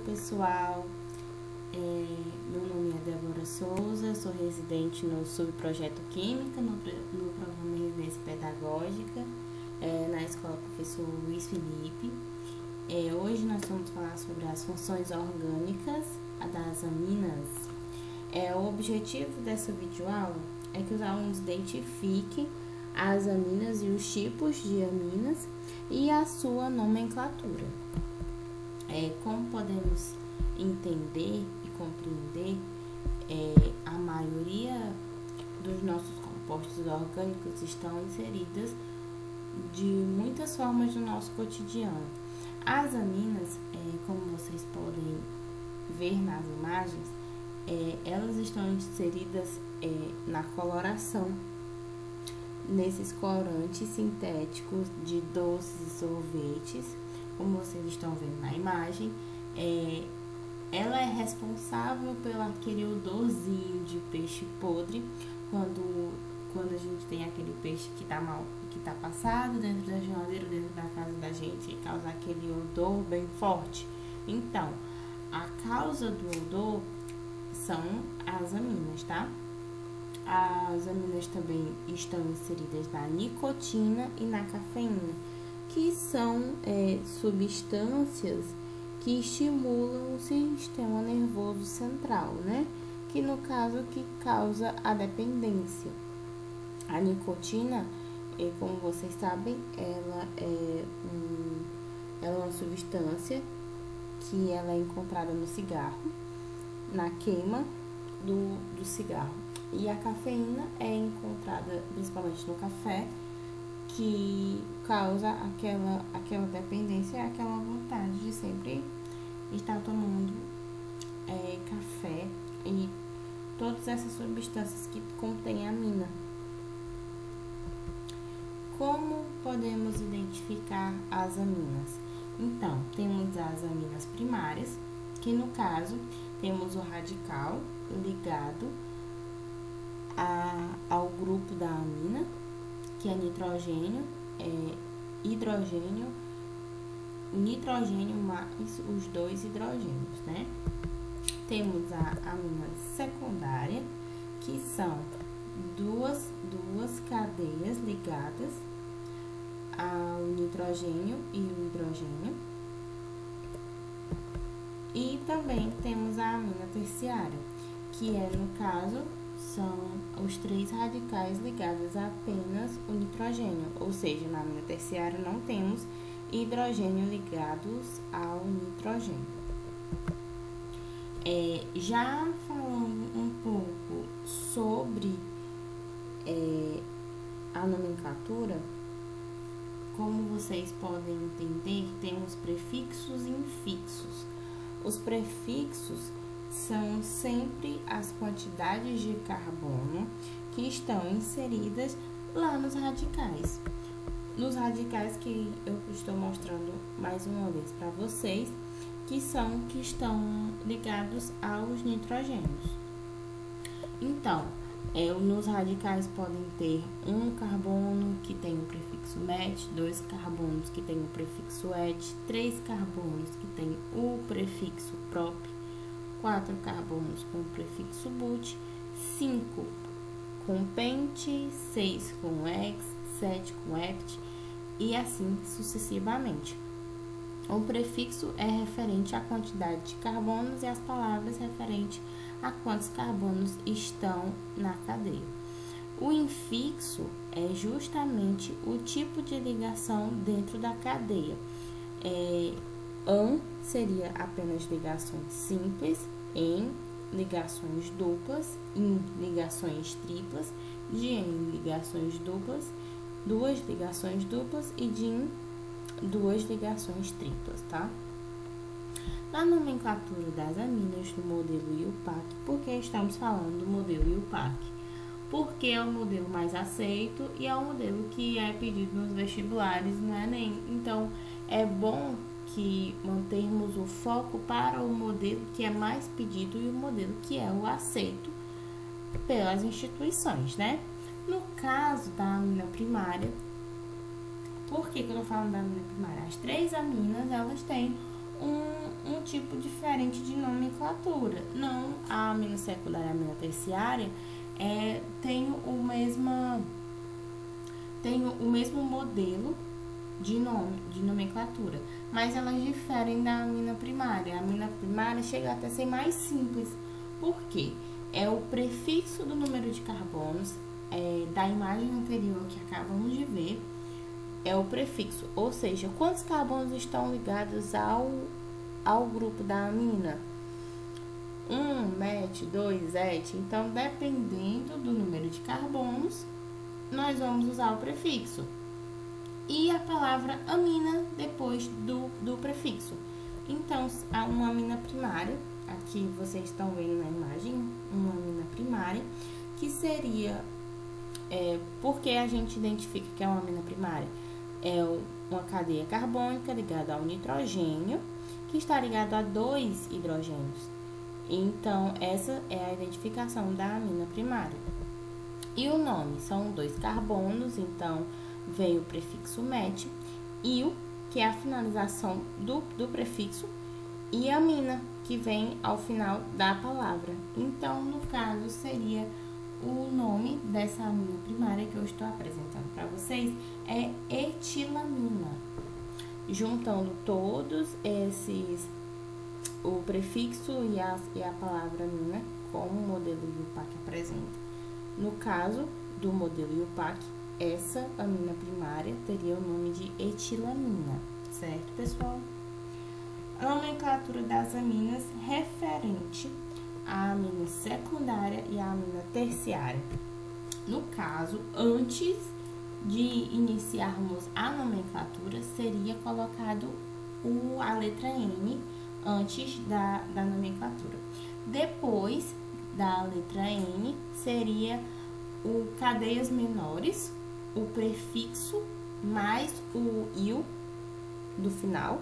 pessoal, meu nome é Débora Souza, sou residente no subprojeto Química, no programa Residência Pedagógica, na Escola Professor Luiz Felipe. Hoje nós vamos falar sobre as funções orgânicas das aminas. O objetivo dessa videoaula é que os alunos identifiquem as aminas e os tipos de aminas e a sua nomenclatura. Como podemos entender e compreender, a maioria dos nossos compostos orgânicos estão inseridas de muitas formas no nosso cotidiano. As aminas, como vocês podem ver nas imagens, elas estão inseridas na coloração, nesses corantes sintéticos de doces e sorvetes, como vocês estão vendo na imagem. Ela é responsável pelo aquele odorzinho de peixe podre, quando a gente tem aquele peixe que tá passado dentro da geladeira, dentro da casa da gente, e causa aquele odor bem forte. Então, a causa do odor são as aminas, tá? As aminas também estão inseridas na nicotina e na cafeína, que são substâncias que estimulam o sistema nervoso central, né? Que no caso que causa a dependência. A nicotina, como vocês sabem, ela é uma substância que ela é encontrada no cigarro, na queima do cigarro. E a cafeína é encontrada principalmente no café, que causa aquela dependência e aquela vontade de sempre estar tomando café e todas essas substâncias que contêm amina. Como podemos identificar as aminas? Então, temos as aminas primárias, que no caso temos o radical ligado ao grupo da amina, que é nitrogênio, hidrogênio, nitrogênio mais os dois hidrogênios, né? Temos a amina secundária, que são duas cadeias ligadas ao nitrogênio e o hidrogênio. E também temos a amina terciária, que no caso, são os 3 radicais ligados a apenas o nitrogênio, ou seja, na amina terciária não temos hidrogênio ligados ao nitrogênio. Já falando um pouco sobre a nomenclatura, como vocês podem entender, temos prefixos e infixos. Os prefixos são sempre as quantidades de carbono que estão inseridas lá nos radicais. Nos radicais que eu estou mostrando mais uma vez para vocês, que estão ligados aos nitrogênios. Então, nos radicais podem ter um carbono que tem o prefixo met, 2 carbonos que tem o prefixo et, 3 carbonos que tem o prefixo prop, 4 carbonos com o prefixo but, 5 com pente, 6 com ex, 7 com hept e assim sucessivamente. O prefixo é referente à quantidade de carbonos e as palavras referente a quantos carbonos estão na cadeia. O infixo é justamente o tipo de ligação dentro da cadeia. An seria apenas ligações simples, em ligações duplas, in ligações triplas, dien ligações duplas, 2 ligações duplas e din 2 ligações triplas, tá? Na nomenclatura das aminas do modelo IUPAC, por que estamos falando do modelo IUPAC? Porque é o modelo mais aceito e é o modelo que é pedido nos vestibulares no Enem. Então, é bom que mantermos o foco para o modelo que é mais pedido e o modelo que é o aceito pelas instituições, né? No caso da amina primária, por que eu tô falando da amina primária? As 3 aminas, elas têm um tipo diferente de nomenclatura. Não, a amina secundária e a amina terciária tem o mesmo modelo de nomenclatura, mas elas diferem da amina primária. A amina primária chega até a ser mais simples. Por quê? É o prefixo do número de carbonos da imagem anterior que acabamos de ver, é o prefixo, ou seja, quantos carbonos estão ligados ao grupo da amina? 1 met, 2 et. Então, dependendo do número de carbonos, nós vamos usar o prefixo. E a palavra amina depois do prefixo. Então, há uma amina primária, aqui vocês estão vendo na imagem, uma amina primária, que seria, porque a gente identifica que é uma amina primária? É uma cadeia carbônica ligada ao nitrogênio, que está ligado a 2 hidrogênios. Então, essa é a identificação da amina primária. E o nome? São 2 carbonos, então vem o prefixo met, io, que é a finalização do prefixo, e amina, que vem ao final da palavra. Então, no caso, seria o nome dessa amina primária que eu estou apresentando para vocês é etilamina. Juntando todos esses, o prefixo e a palavra amina, como o modelo IUPAC apresenta. No caso do modelo IUPAC, essa amina primária teria o nome de etilamina, certo, pessoal? A nomenclatura das aminas referente à amina secundária e à amina terciária. No caso, antes de iniciarmos a nomenclatura, seria colocado a letra N antes da nomenclatura. Depois da letra N, seria o cadeias menores, o prefixo mais o io do final.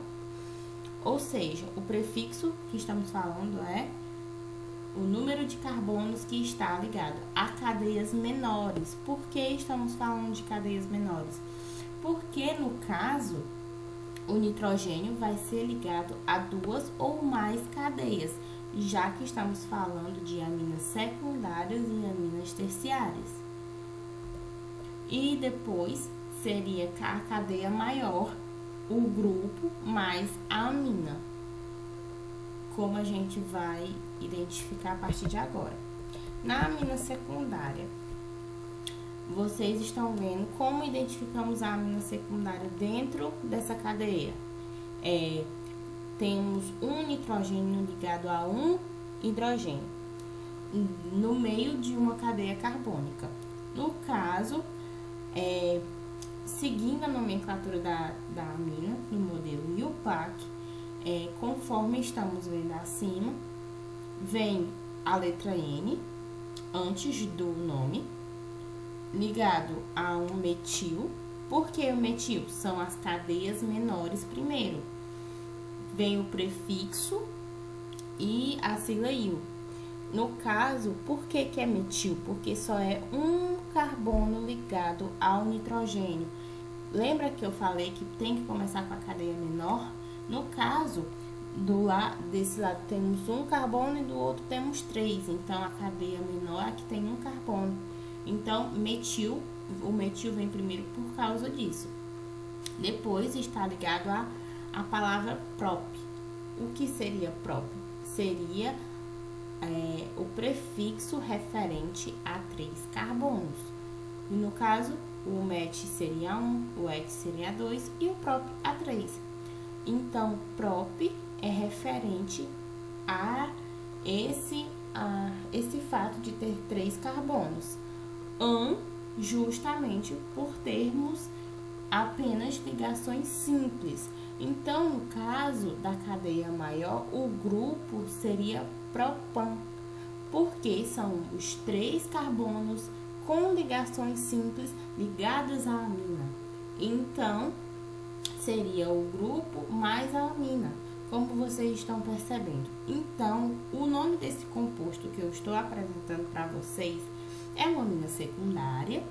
Ou seja, o prefixo que estamos falando é o número de carbonos que está ligado a cadeias menores. Por que estamos falando de cadeias menores? Porque, no caso, o nitrogênio vai ser ligado a 2 ou mais cadeias, já que estamos falando de aminas secundárias e aminas terciárias. E depois seria a cadeia maior, o grupo mais a amina, como a gente vai identificar a partir de agora. Na amina secundária, vocês estão vendo como identificamos a amina secundária dentro dessa cadeia. Temos um nitrogênio ligado a um hidrogênio no meio de uma cadeia carbônica. No caso, seguindo a nomenclatura da amina, no modelo IUPAC, conforme estamos vendo acima, vem a letra N antes do nome, ligado a um metil. Por que o metil? São as cadeias menores primeiro. Vem o prefixo e a sigla io. No caso, por que é metil? Porque só é um carbono ligado ao nitrogênio. Lembra que eu falei que tem que começar com a cadeia menor? No caso, desse lado temos um carbono e do outro temos 3. Então, a cadeia menor aqui tem um carbono. Então, metil, o metil vem primeiro por causa disso. Depois está ligado a palavra prop. O que seria prop? Seria o prefixo referente a 3 carbonos. E no caso, o met seria 1, o et seria 2 e o prop a 3. Então, prop é referente a esse fato de ter 3 carbonos. Justamente por termos apenas ligações simples. Então, no caso da cadeia maior, o grupo seria propan, porque são os 3 carbonos com ligações simples ligadas à amina. Então, seria o grupo mais a amina, como vocês estão percebendo. Então, o nome desse composto que eu estou apresentando para vocês é uma amina secundária.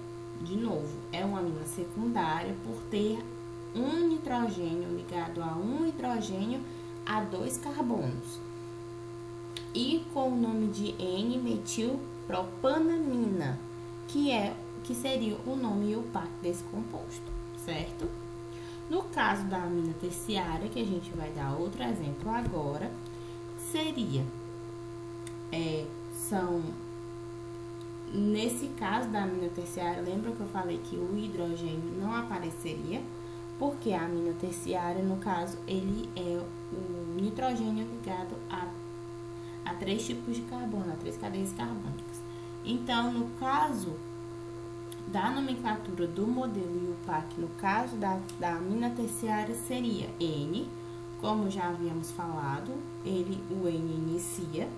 De novo, é uma amina secundária por ter um nitrogênio ligado a um hidrogênio a 2 carbonos. E com o nome de N-metilpropanamina, que seria o nome IUPAC desse composto, certo? No caso da amina terciária, que a gente vai dar outro exemplo agora, seria, nesse caso da amina terciária, lembra que eu falei que o hidrogênio não apareceria? Porque a amina terciária, no caso, ele é o nitrogênio ligado a 3 tipos de carbono, a 3 cadeias carbônicas. Então, no caso da nomenclatura do modelo IUPAC, no caso da amina terciária, seria N, como já havíamos falado, o N inicia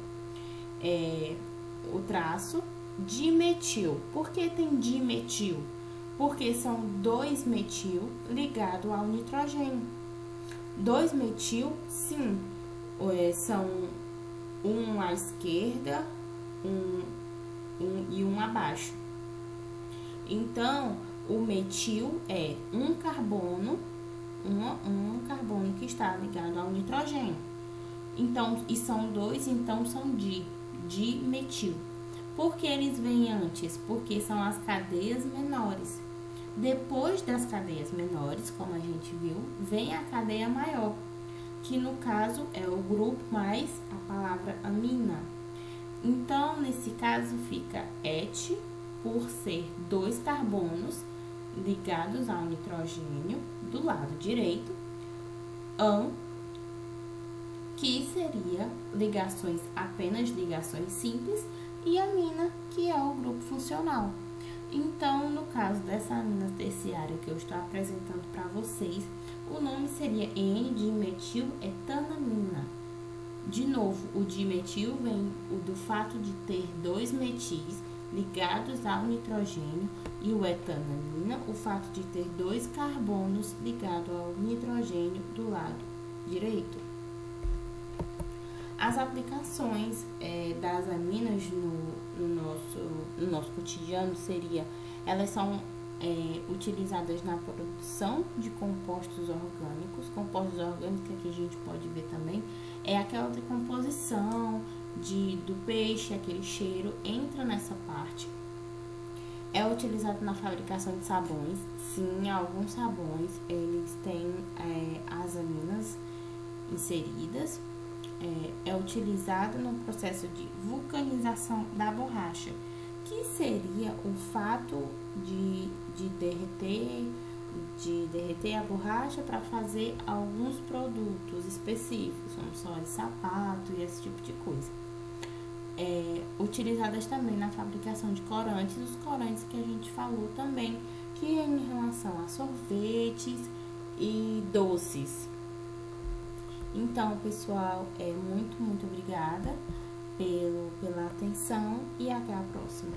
o traço, dimetil. Por que tem dimetil? Porque são 2 metil ligado ao nitrogênio. 2 metil, sim, são um à esquerda e um abaixo. Então, o metil é um carbono que está ligado ao nitrogênio. Então, e são 2, então são dimetil. Por que eles vêm antes? Porque são as cadeias menores. Depois das cadeias menores, como a gente viu, vem a cadeia maior, que no caso é o grupo mais a palavra amina. Então, nesse caso, fica et, por ser 2 carbonos ligados ao nitrogênio do lado direito, an, que seria apenas ligações simples, e amina, que é o grupo funcional. Então, no caso dessa amina terciária que eu estou apresentando para vocês, o nome seria N-dimetil-etanamina. De novo, o dimetil vem do fato de ter 2 metis ligados ao nitrogênio, e o etanamina, o fato de ter 2 carbonos ligados ao nitrogênio do lado direito. As aplicações das aminas no nosso cotidiano elas são utilizadas na produção de compostos orgânicos. Compostos orgânicos que a gente pode ver também é aquela decomposição do peixe, aquele cheiro entra nessa parte. É utilizado na fabricação de sabões. Sim, alguns sabões eles têm as aminas inseridas. É utilizado no processo de vulcanização da borracha, que seria o fato de derreter a borracha para fazer alguns produtos específicos, como sóis, sapato e esse tipo de coisa. Utilizadas também na fabricação de corantes, os corantes que a gente falou também, que é em relação a sorvetes e doces. Então, pessoal, muito obrigada pela atenção e até a próxima.